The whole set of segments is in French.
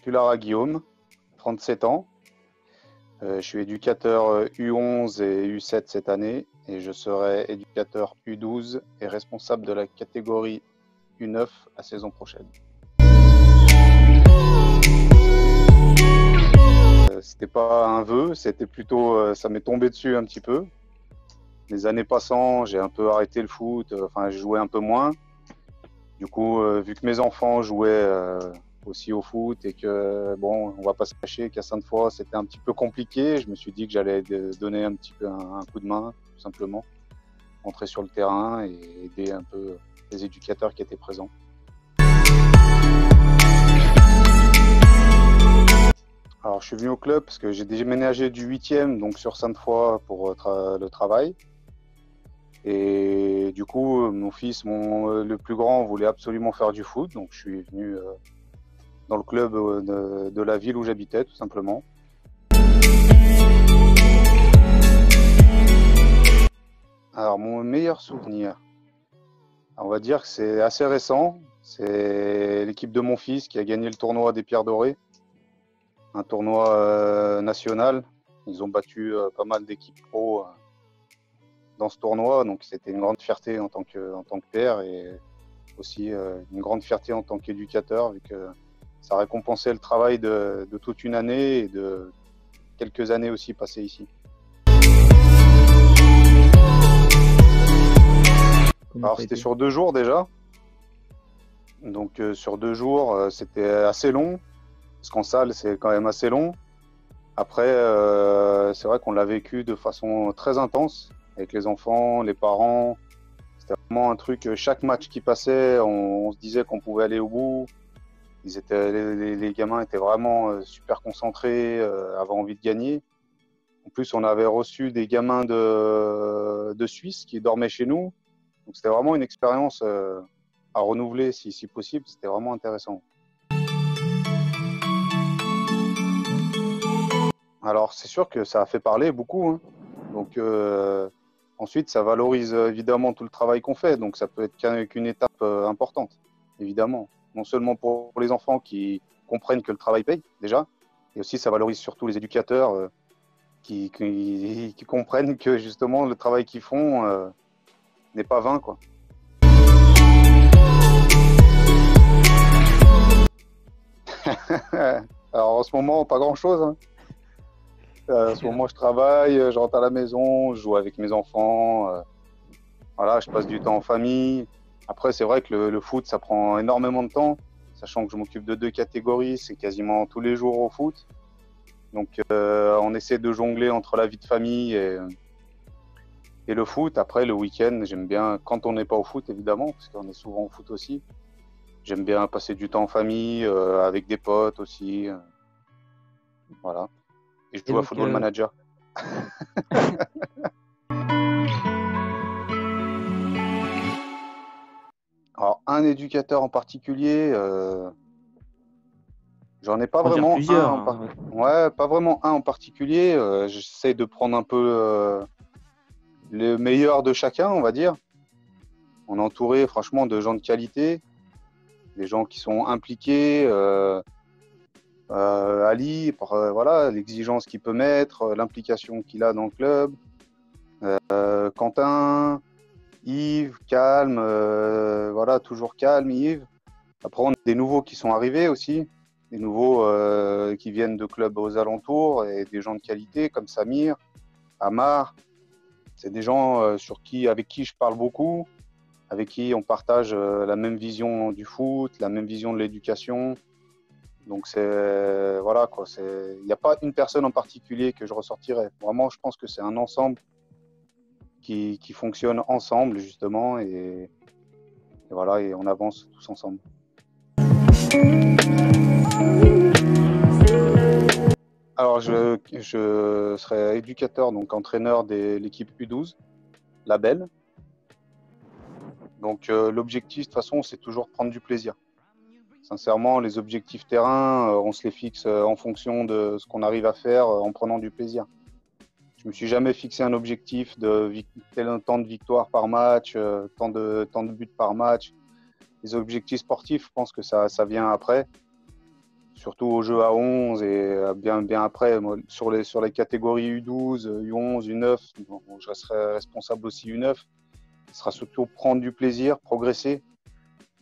suis Lara Guillaume, 37 ans. Je suis éducateur U11 et U7 cette année et je serai éducateur U12 et responsable de la catégorie U9 la saison prochaine. C'était pas un vœu, c'était plutôt, ça m'est tombé dessus un petit peu. Les années passant, j'ai un peu arrêté le foot, enfin je jouais un peu moins. Du coup, vu que mes enfants jouaient aussi au foot et que, bon, on va pas se cacher qu'à Sainte-Foy, c'était un petit peu compliqué, je me suis dit que j'allais donner un petit peu un coup de main, tout simplement. Entrer sur le terrain et aider un peu les éducateurs qui étaient présents. Alors, je suis venu au club parce que j'ai déménagé du 8e, donc sur Sainte-Foy, pour le travail. Et du coup, mon fils, le plus grand, voulait absolument faire du foot, donc je suis venu dans le club de la ville où j'habitais, tout simplement. Alors, mon meilleur souvenir, on va dire que c'est assez récent. C'est l'équipe de mon fils qui a gagné le tournoi des Pierres Dorées, un tournoi national. Ils ont battu pas mal d'équipes pro dans ce tournoi, donc c'était une grande fierté en tant que père et aussi une grande fierté en tant qu'éducateur, vu que ça récompensait le travail de toute une année et de quelques années aussi passées ici. Alors c'était sur 2 jours déjà, donc sur 2 jours c'était assez long, parce qu'en salle c'est quand même assez long. Après c'est vrai qu'on l'a vécu de façon très intense, avec les enfants, les parents. C'était vraiment un truc, chaque match qui passait, on se disait qu'on pouvait aller au bout. Les gamins étaient vraiment super concentrés, avaient envie de gagner. En plus, on avait reçu des gamins de Suisse qui dormaient chez nous. Donc c'était vraiment une expérience à renouveler si possible. C'était vraiment intéressant. Alors c'est sûr que ça a fait parler beaucoup, hein. Donc ensuite, ça valorise évidemment tout le travail qu'on fait. Donc ça peut être qu'une étape importante, évidemment. Non seulement pour les enfants qui comprennent que le travail paye déjà, et aussi ça valorise surtout les éducateurs qui comprennent que justement le travail qu'ils font n'est pas vain, quoi. Alors en ce moment, pas grand-chose, hein. En ce moment, je travaille, je rentre à la maison, je joue avec mes enfants. Voilà, je passe du temps en famille. Après, c'est vrai que le foot, ça prend énormément de temps, sachant que je m'occupe de 2 catégories, c'est quasiment tous les jours au foot. Donc, on essaie de jongler entre la vie de famille et le foot. Après, le week-end, j'aime bien, quand on n'est pas au foot, évidemment, parce qu'on est souvent au foot aussi, j'aime bien passer du temps en famille, avec des potes aussi. Voilà. Et je joue à Football Manager. Alors, un éducateur en particulier, j'en ai pas vraiment un. Ouais, pas vraiment un en particulier. J'essaie de prendre un peu le meilleur de chacun, on va dire. On est entouré, franchement, de gens de qualité, des gens qui sont impliqués. Ali, voilà, l'exigence qu'il peut mettre, l'implication qu'il a dans le club. Quentin, Yves, calme, voilà, toujours calme, Yves. Après, on a des nouveaux qui sont arrivés aussi, des nouveaux qui viennent de clubs aux alentours et des gens de qualité comme Samir, Amar. C'est des gens avec qui je parle beaucoup, avec qui on partage la même vision du foot, la même vision de l'éducation. Donc voilà quoi, il n'y a pas une personne en particulier que je ressortirais. Vraiment, je pense que c'est un ensemble qui fonctionne ensemble justement et voilà, et on avance tous ensemble. Alors je serai éducateur, donc entraîneur de l'équipe U12, la Belle. Donc l'objectif de toute façon, c'est toujours prendre du plaisir. Sincèrement, les objectifs terrain, on se les fixe en fonction de ce qu'on arrive à faire en prenant du plaisir. Je me suis jamais fixé un objectif de tel temps de victoire par match, tant de buts par match. Les objectifs sportifs, je pense que ça vient après. surtout au jeu à 11 et bien après, moi, sur les catégories U12, U11, U9, bon, je serai responsable aussi U9. Ce sera surtout prendre du plaisir, progresser.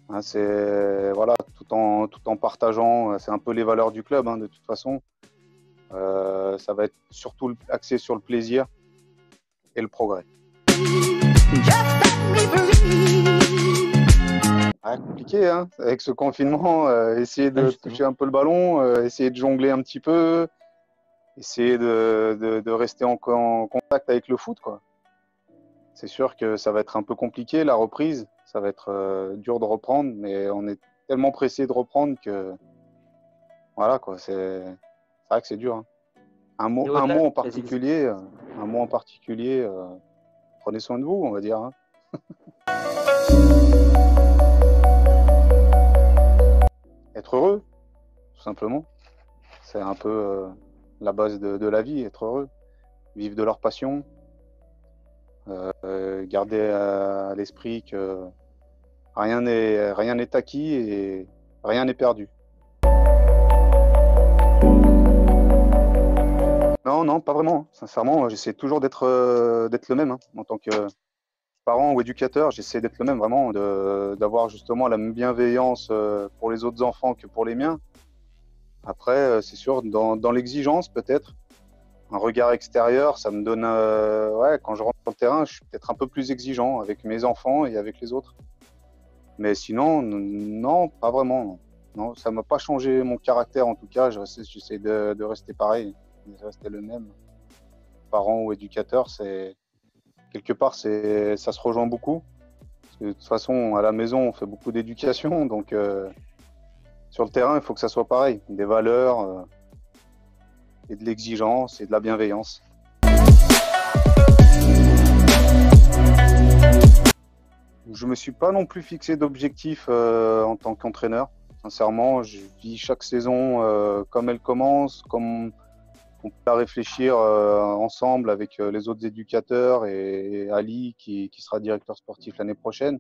Hein, c'est voilà, tout en partageant, c'est un peu les valeurs du club, hein, de toute façon. Ça va être surtout axé sur le plaisir et le progrès. Ah, compliqué, hein, avec ce confinement, essayer de toucher un peu le ballon, essayer de jongler un petit peu, essayer de rester en contact avec le foot, quoi. C'est sûr que ça va être un peu compliqué, la reprise. Ça va être dur de reprendre, mais on est tellement pressé de reprendre que voilà, quoi. C'est vrai que c'est dur, hein. Un mot en particulier, prenez soin de vous, on va dire, hein. Être heureux, tout simplement. C'est un peu la base de la vie, être heureux. Vivre de leur passion. Garder à l'esprit que rien n'est acquis et rien n'est perdu. Non, pas vraiment. Sincèrement, j'essaie toujours d'être le même, hein. En tant que parent ou éducateur, j'essaie d'être le même, vraiment, d'avoir justement la même bienveillance pour les autres enfants que pour les miens. Après, c'est sûr, dans l'exigence peut-être, un regard extérieur, ça me donne, ouais, quand je rentre sur le terrain, je suis peut-être un peu plus exigeant avec mes enfants et avec les autres. Mais sinon, non, pas vraiment. Non, non, ça m'a pas changé mon caractère en tout cas. J'essaie de rester pareil, de rester le même. Parent ou éducateur, c'est quelque part, ça se rejoint beaucoup. Parce que de toute façon, à la maison, on fait beaucoup d'éducation, donc sur le terrain, il faut que ça soit pareil, des valeurs et de l'exigence et de la bienveillance. Je me suis pas non plus fixé d'objectif en tant qu'entraîneur. Sincèrement, je vis chaque saison comme elle commence, comme on peut la réfléchir ensemble avec les autres éducateurs et Ali qui sera directeur sportif l'année prochaine.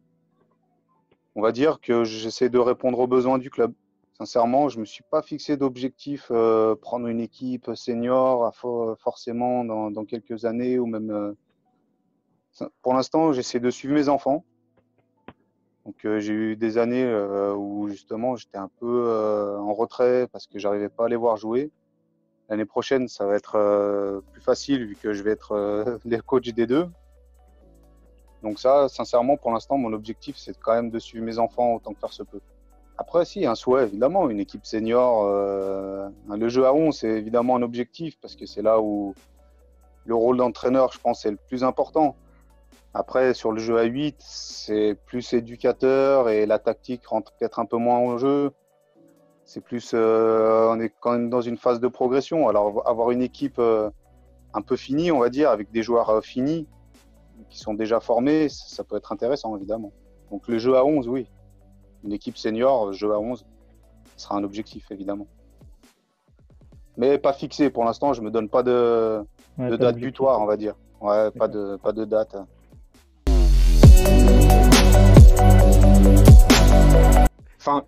On va dire que j'essaie de répondre aux besoins du club. Sincèrement, je me suis pas fixé d'objectif prendre une équipe senior forcément dans quelques années ou même. Pour l'instant, j'essaie de suivre mes enfants. Donc j'ai eu des années où justement j'étais un peu en retrait parce que j'arrivais pas à les voir jouer. L'année prochaine, ça va être plus facile vu que je vais être les coachs des deux. Donc ça, sincèrement, pour l'instant, mon objectif, c'est quand même de suivre mes enfants autant que faire se peut. Après, si, un souhait, évidemment, une équipe senior. Le jeu à 11, c'est évidemment un objectif parce que c'est là où le rôle d'entraîneur, je pense, est le plus important. Après, sur le jeu à 8, c'est plus éducateur et la tactique rentre peut-être un peu moins en jeu. C'est plus, on est quand même dans une phase de progression. Alors, avoir une équipe un peu finie, on va dire, avec des joueurs finis, qui sont déjà formés, ça peut être intéressant, évidemment. Donc, le jeu à 11, oui. Une équipe senior, jeu à 11, ce sera un objectif, évidemment. Mais pas fixé. Pour l'instant, je ne me donne pas de date butoir, on va dire. Ouais, pas de date. Fin.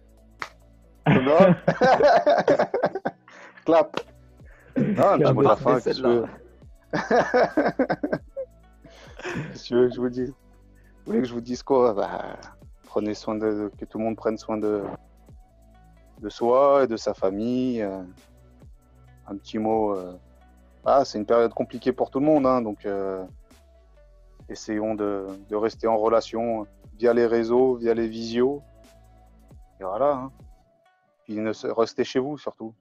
Clap. Ah, un petit mot de la fin, qu'est-ce que tu veux? Qu'est-ce que tu veux que je vous dise? Vous voulez que je vous dise quoi? Prenez soin que tout le monde prenne soin de soi et de sa famille. Un petit mot. C'est une période compliquée pour tout le monde, hein, donc essayons de rester en relation via les réseaux, via les visios. Et voilà, hein. Puis restez chez vous surtout.